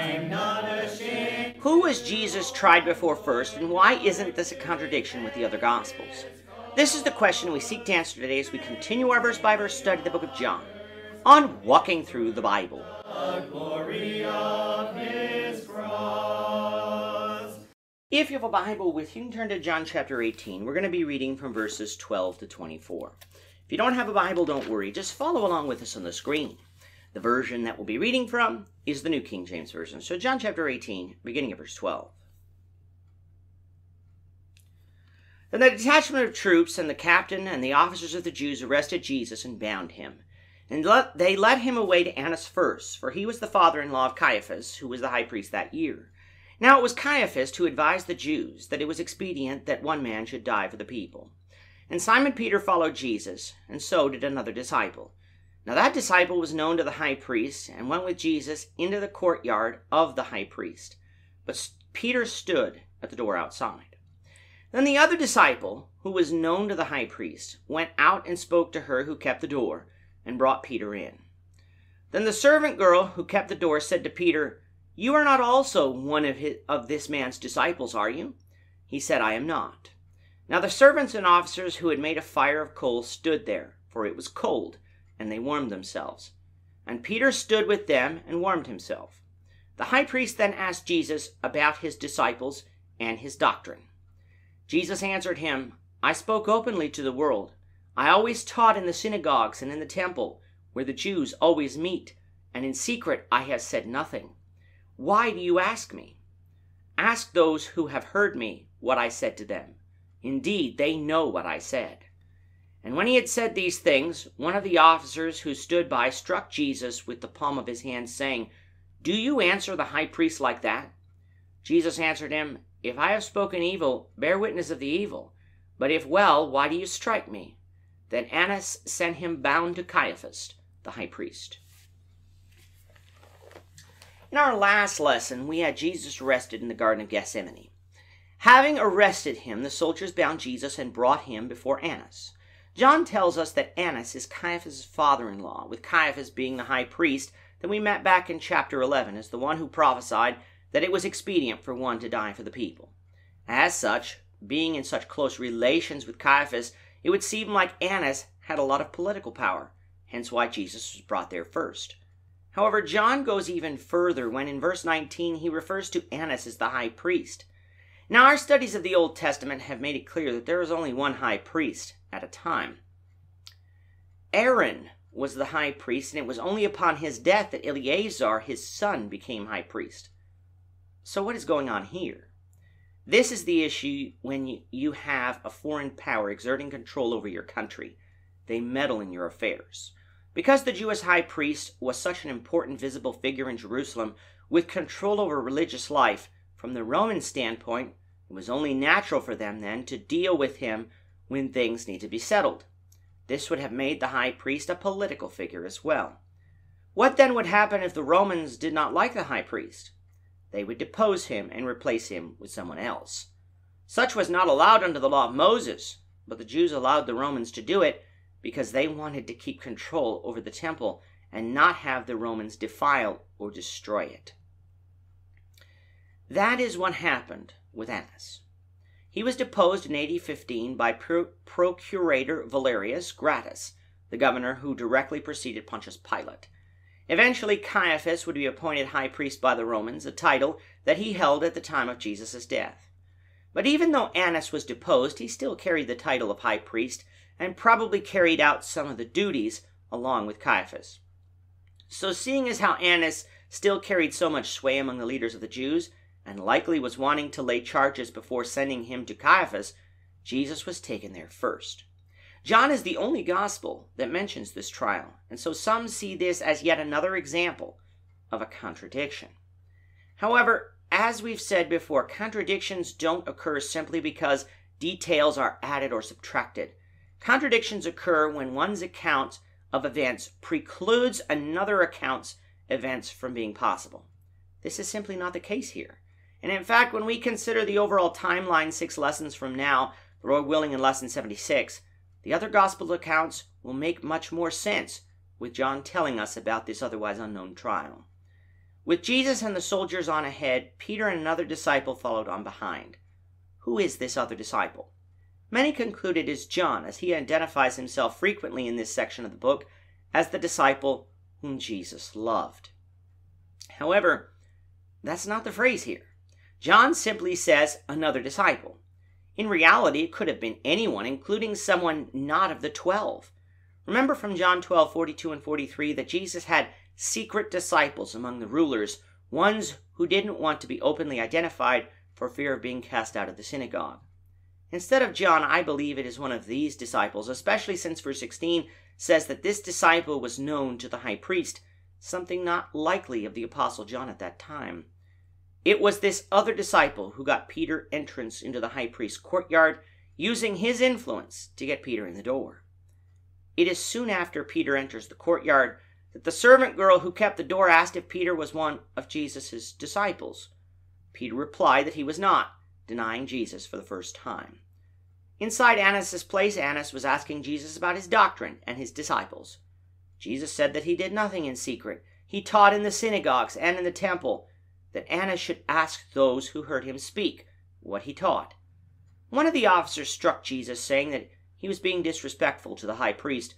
I'm not ashamed. Who was Jesus tried before first, and why isn't this a contradiction with the other Gospels? This is the question we seek to answer today as we continue our verse-by-verse study of the book of John on Walking Through the Bible. The glory of his cross. If you have a Bible with you, you can turn to John chapter 18. We're going to be reading from verses 12 to 24. If you don't have a Bible, don't worry. Just follow along with us on the screen. The version that we'll be reading from is the New King James Version. So John chapter 18, beginning at verse 12. Then the detachment of troops and the captain and the officers of the Jews arrested Jesus and bound him. And they led him away to Annas first, for he was the father-in-law of Caiaphas, who was the high priest that year. Now it was Caiaphas who advised the Jews that it was expedient that one man should die for the people. And Simon Peter followed Jesus, and so did another disciple. Now that disciple was known to the high priest, and went with Jesus into the courtyard of the high priest. But Peter stood at the door outside. Then the other disciple, who was known to the high priest, went out and spoke to her who kept the door, and brought Peter in. Then the servant girl who kept the door said to Peter, "You are not also one of this man's disciples, are you?" He said, "I am not." Now the servants and officers who had made a fire of coals stood there, for it was cold, and they warmed themselves. And Peter stood with them and warmed himself. The high priest then asked Jesus about his disciples and his doctrine. Jesus answered him, "I spoke openly to the world. I always taught in the synagogues and in the temple, where the Jews always meet, and in secret I have said nothing. Why do you ask me? Ask those who have heard me what I said to them. Indeed, they know what I said." And when he had said these things, one of the officers who stood by struck Jesus with the palm of his hand, saying, "Do you answer the high priest like that?" Jesus answered him, "If I have spoken evil, bear witness of the evil. But if well, why do you strike me?" Then Annas sent him bound to Caiaphas, the high priest. In our last lesson, we had Jesus arrested in the Garden of Gethsemane. Having arrested him, the soldiers bound Jesus and brought him before Annas. John tells us that Annas is Caiaphas' father-in-law, with Caiaphas being the high priest that we met back in chapter 11 as the one who prophesied that it was expedient for one to die for the people. As such, being in such close relations with Caiaphas, it would seem like Annas had a lot of political power, hence why Jesus was brought there first. However, John goes even further when in verse 19 he refers to Annas as the high priest. Now, our studies of the Old Testament have made it clear that there is only one high priest at a time. Aaron was the high priest, and it was only upon his death that Eleazar, his son, became high priest. So what is going on here? This is the issue when you have a foreign power exerting control over your country. They meddle in your affairs. Because the Jewish high priest was such an important visible figure in Jerusalem with control over religious life, from the Roman standpoint, it was only natural for them then to deal with him when things need to be settled. This would have made the high priest a political figure as well. What then would happen if the Romans did not like the high priest? They would depose him and replace him with someone else. Such was not allowed under the law of Moses, but the Jews allowed the Romans to do it because they wanted to keep control over the temple and not have the Romans defile or destroy it. That is what happened with Annas. He was deposed in AD 15 by Procurator Valerius Gratus, the governor who directly preceded Pontius Pilate. Eventually, Caiaphas would be appointed high priest by the Romans, a title that he held at the time of Jesus' death. But even though Annas was deposed, he still carried the title of high priest and probably carried out some of the duties along with Caiaphas. So seeing as how Annas still carried so much sway among the leaders of the Jews, and likely was wanting to lay charges before sending him to Caiaphas, Jesus was taken there first. John is the only gospel that mentions this trial, and so some see this as yet another example of a contradiction. However, as we've said before, contradictions don't occur simply because details are added or subtracted. Contradictions occur when one's account of events precludes another account's events from being possible. This is simply not the case here. And in fact, when we consider the overall timeline 6 lessons from now, the Lord willing in lesson 76, the other gospel accounts will make much more sense with John telling us about this otherwise unknown trial. With Jesus and the soldiers on ahead, Peter and another disciple followed on behind. Who is this other disciple? Many conclude it is John, as he identifies himself frequently in this section of the book as the disciple whom Jesus loved. However, that's not the phrase here. John simply says another disciple. In reality, it could have been anyone, including someone not of the 12. Remember from John 12:42 and 43 that Jesus had secret disciples among the rulers, ones who didn't want to be openly identified for fear of being cast out of the synagogue. Instead of John, I believe it is one of these disciples, especially since verse 16 says that this disciple was known to the high priest, something not likely of the Apostle John at that time. It was this other disciple who got Peter entrance into the high priest's courtyard, using his influence to get Peter in the door. It is soon after Peter enters the courtyard that the servant girl who kept the door asked if Peter was one of Jesus' disciples. Peter replied that he was not, denying Jesus for the first time. Inside Annas' place, Annas was asking Jesus about his doctrine and his disciples. Jesus said that he did nothing in secret. He taught in the synagogues and in the temple, that Annas should ask those who heard him speak what he taught. One of the officers struck Jesus, saying that he was being disrespectful to the high priest,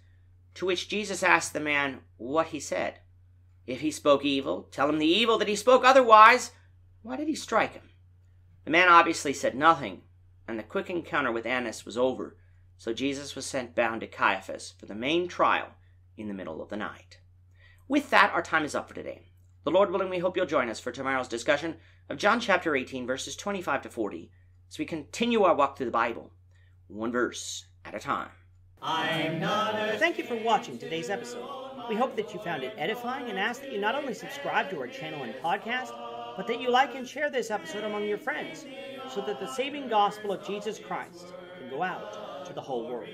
to which Jesus asked the man what he said. If he spoke evil, tell him the evil that he spoke. Otherwise, why did he strike him? The man obviously said nothing, and the quick encounter with Annas was over, so Jesus was sent bound to Caiaphas for the main trial in the middle of the night. With that, our time is up for today. The Lord willing, we hope you'll join us for tomorrow's discussion of John chapter 18, verses 25 to 40, as we continue our walk through the Bible, one verse at a time. Thank you for watching today's episode. We hope that you found it edifying and ask that you not only subscribe to our channel and podcast, but that you like and share this episode among your friends, so that the saving gospel of Jesus Christ can go out to the whole world.